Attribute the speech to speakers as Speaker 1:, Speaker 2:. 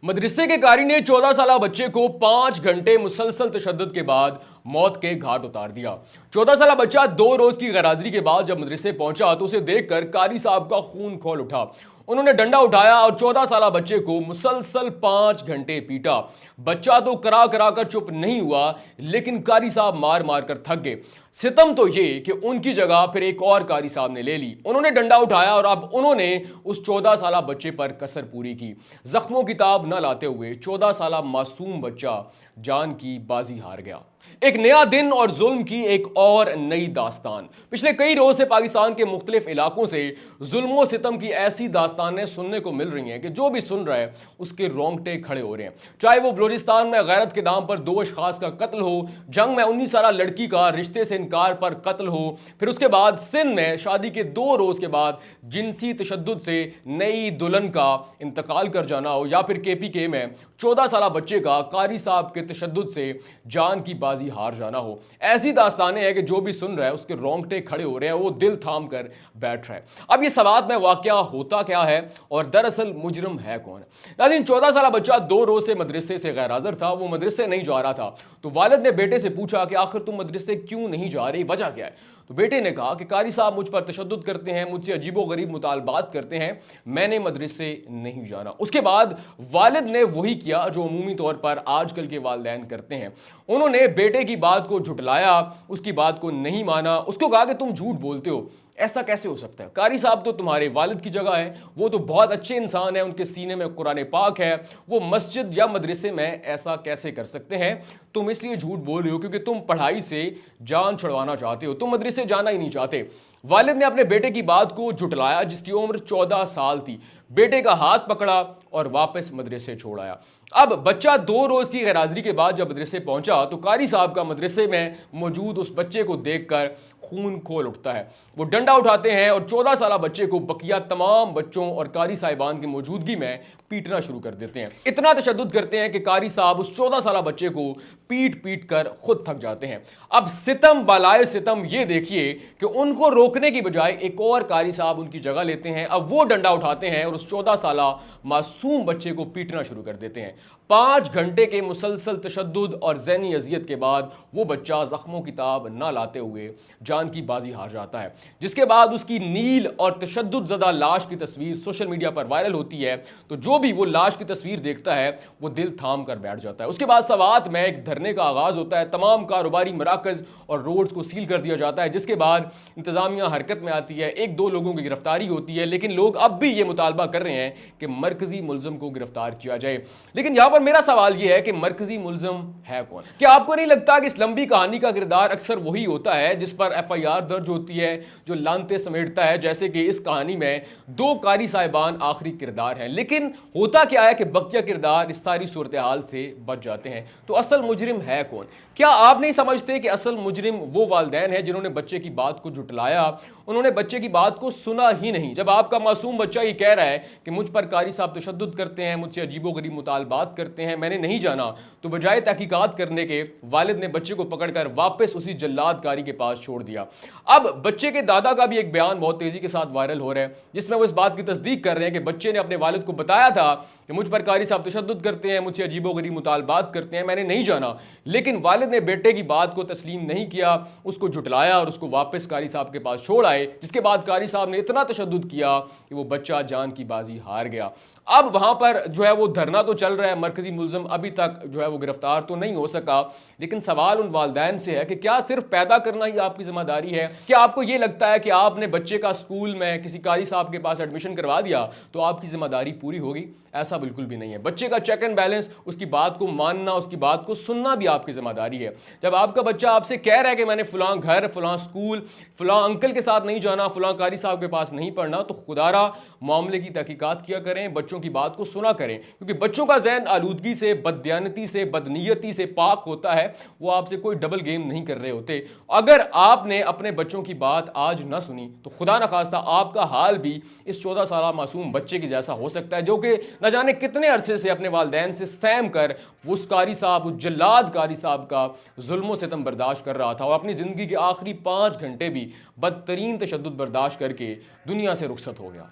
Speaker 1: मदरसे के कारी ने 14 साल बच्चे को 5 घंटे मुसलसल तशद्दुद के बाद मौत के घाट उतार दिया। 14 साल बच्चा 2 रोज की गैरहाजिरी के बाद जब मदरसे पहुंचा तो उसे देखकर कारी साहब का खून खौल उठा। उन्होंने डंडा उठाया और 14 साल बच्चे को मुसलसल 5 घंटे पीटा। बच्चा तो करा करा कर चुप नहीं हुआ, लेकिन कारी साहब मार मार कर थक गए। सितम तो ये कि उनकी जगह फिर एक और कारी साहब ने ले ली। उन्होंने डंडा उठाया और अब उन्होंने उस 14 साल बच्चे पर कसर पूरी की। जख्मों की ताब न लाते हुए 14 साल मासूम बच्चा जान की बाजी हार गया। एक नया दिन और जुल्म की एक और नई दास्तान। पिछले कई रोज से पाकिस्तान के मुख्तलिफ इलाकों से जुल्म सितम की ऐसी दास्तानें सुनने को मिल रही हैं कि जो भी सुन रहा है उसके रोंगटे खड़े हो रहे हैं। चाहे वो बलूचिस्तान में गैरत के नाम पर 2 अशखास का कत्ल हो, जंग में 19 साल लड़की का रिश्ते से इनकार पर कत्ल हो, फिर उसके बाद सिंध में शादी के 2 रोज के बाद जिनसी तशद्दुद से नई दुल्हन का इंतकाल कर जाना हो, या फिर KPK में 14 साल बच्चे का कारी साहब के तशद्दुद से जान की बाजी हार जाना हो। ऐसी दास्तानें हैं कि जो भी सुन रहा है उसके रोंगटे खड़े हो रहे हैं, वो दिल थाम कर बैठ रहा है। अब ये सवाल में वाकया होता क्या है और दरअसल मुजरिम है कौन? नाज़रीन, 14 साल बच्चा 2 रोज से मदरसे से गैर हाजिर था। वो मदरसे नहीं जा रहा था तो वालिद ने बेटे से पूछा कि आखिर तुम मदरसे क्यों नहीं जा रही, वजह क्या है? तो बेटे ने कहा कि कारी साहब मुझ पर तशद्दुद करते हैं, मुझसे अजीबो गरीब मुतालबात करते हैं, मैंने मदरसे नहीं जाना। उसके बाद वालिद ने वही किया जो अमूमी तौर पर आजकल के वालिदैन करते हैं। उन्होंने बेटे की बात को झुटलाया, उसकी बात को नहीं माना, उसको कहा कि तुम झूठ बोलते हो। ऐसा कैसे हो सकता है? कारी साहब तो तुम्हारे वालिद की जगह है, वो तो बहुत अच्छे इंसान है, उनके सीने में कुरान पाक है, वो मस्जिद या मदरसे में ऐसा कैसे कर सकते हैं? तुम इसलिए झूठ बोल रहे हो क्योंकि तुम पढ़ाई से जान छुड़वाना चाहते हो, तुम मदरसे जाना ही नहीं चाहते। वालिद ने अपने बेटे की बात को झुटलाया, जिसकी उम्र 14 साल थी। बेटे का हाथ पकड़ा और वापस मदरसे छोड़ आया। अब बच्चा 2 रोज की गैरहाजिरी के बाद जब मदरसे पहुंचा तो कारी साहब का मदरसे में मौजूद उस बच्चे को देखकर खून खोल उठता है। वो डंडा उठाते हैं और 14 साल बच्चे को बकिया तमाम बच्चों और कारी साहिबान की मौजूदगी में पीटना शुरू कर देते हैं। इतना तशद्दुद करते हैं कि कारी साहब उस 14 साल बच्चे को पीट पीट कर खुद थक जाते हैं। अब सितम बलाए सितम ये देखिए कि उनको रोकने की बजाय एक और कारी साहब उनकी जगह लेते हैं। अब वो डंडा उठाते हैं और उस 14 साल मासूम बच्चे को पीटना शुरू कर देते हैं। 5 घंटे के मुसलसल तशद्दुद और ज़हनी अजियत के बाद वो बच्चा जख्मों की ताब न लाते हुए जान की बाजी हार जाता है, जिसके बाद उसकी नील और तशद्दुद ज़दा लाश की तस्वीर सोशल मीडिया पर वायरल होती है। तो जो भी वो लाश की तस्वीर देखता है वो दिल थाम कर बैठ जाता है। उसके बाद सवात में एक धरने का आगाज होता है, तमाम कारोबारी मराकज और रोड्स को सील कर दिया जाता है, जिसके बाद इंतजामिया हरकत में आती है। 1-2 लोगों की गिरफ्तारी होती है, लेकिन लोग अब भी ये मुतालबा कर रहे हैं कि मरकजी मुलजिम को गिरफ्तार किया जाए। लेकिन यहां पर मेरा सवाल यह है कि मरकजी मुलजिम है कौन? क्या आपको नहीं लगता कि इस लंबी कहानी का किरदार अक्सर वही होता है जिस पर FIR दर्ज होती है, जो लानते समेटता है? जैसे कि इस कहानी में 2 कारी साहिबान आखिरी किरदार हैं, लेकिन होता क्या है कि बकिया किरदार इस सारी सूरत हाल से बच जाते हैं। तो असल मुजरिम है कौन? क्या आप नहीं समझते कि असल मुजरिम वो वालिदैन है जिन्होंने बच्चे की बात को झुटलाया, उन्होंने बच्चे की बात को सुना ही नहीं? जब आपका मासूम बच्चा ये कह रहा है कि मुझ पर कारी साहब तशद्दुद करते हैं, मुझसे अजीबो गरीब मुतालबात करते हैं, मैंने नहीं जाना, तो बजाय तहकीकात करने के वालिद ने बच्चे को पकड़कर वापस उसी जल्लाद कारी के पास छोड़ दिया। अब बच्चे के दादा का भी एक बयान बहुत तेजी के साथ वायरल हो रहा है, जिसमें वो इस बात की तस्दीक कर रहे हैं कि बच्चे ने अपने वालिद को बताया था कि मुझ पर कारी साहब तशद्दुद करते हैं, मुझसे अजीबो गरीब मुतालबात करते हैं, मैंने नहीं जाना। लेकिन वालिद ने बेटे की बात को तस्लीम नहीं किया, उसको झुटलाया और उसको वापस कारी साहब के पास छोड़ आए, जिसके बाद कारी साहब ने इतना तशद्दुद किया कि वो बच्चा जान की बाजी हार गया। अब वहां पर जो है वो धरना तो चल रहा है, मरकजी मुलजिम अभी तक जो है वो गिरफ्तार तो नहीं हो सका, लेकिन सवाल उन वालिदैन से है कि क्या सिर्फ पैदा करना ही आपकी जिम्मेदारी है? क्या आपको ये लगता है कि आपने बच्चे का स्कूल में किसी कारी साहब के पास एडमिशन करवा दिया तो आपकी जिम्मेदारी पूरी होगी? ऐसा बिल्कुल भी नहीं है। बच्चे का चेक एंड बैलेंस, उसकी बात को मानना, उसकी बात को सुनना भी आपकी जिम्मेदारी है। जब आपका बच्चा आपसे कह रहा है कि मैंने फलां घर, फलां स्कूल, फलां अंकल के साथ नहीं जाना, फलां कारी साहब के पास नहीं पढ़ना, तो खुदारा मामले की तहकीकात किया करें, बच्चों की बात को सुना करें, क्योंकि बच्चों का ज़हन आलूदगी से, बददियानती से, बदनीयती से पाक होता है। वो आपसे कोई डबल गेम नहीं कर रहे होते। अगर आपने अपने बच्चों की बात आज न सुनी तो खुदा न खास्ता आपका हाल भी इस 14 साल मासूम बच्चे की जैसा हो सकता है, जो कि न जाने कितने अरसे से अपने वालिदैन से सहम कर उस कारी साहब, उस जल्लाद कारी साहब का जुल्म सितम बर्दाश्त कर रहा था और अपनी जिंदगी के आखिरी 5 घंटे भी बदतरीन तशद्दुद बर्दाश्त करके दुनिया से रुखसत हो गया।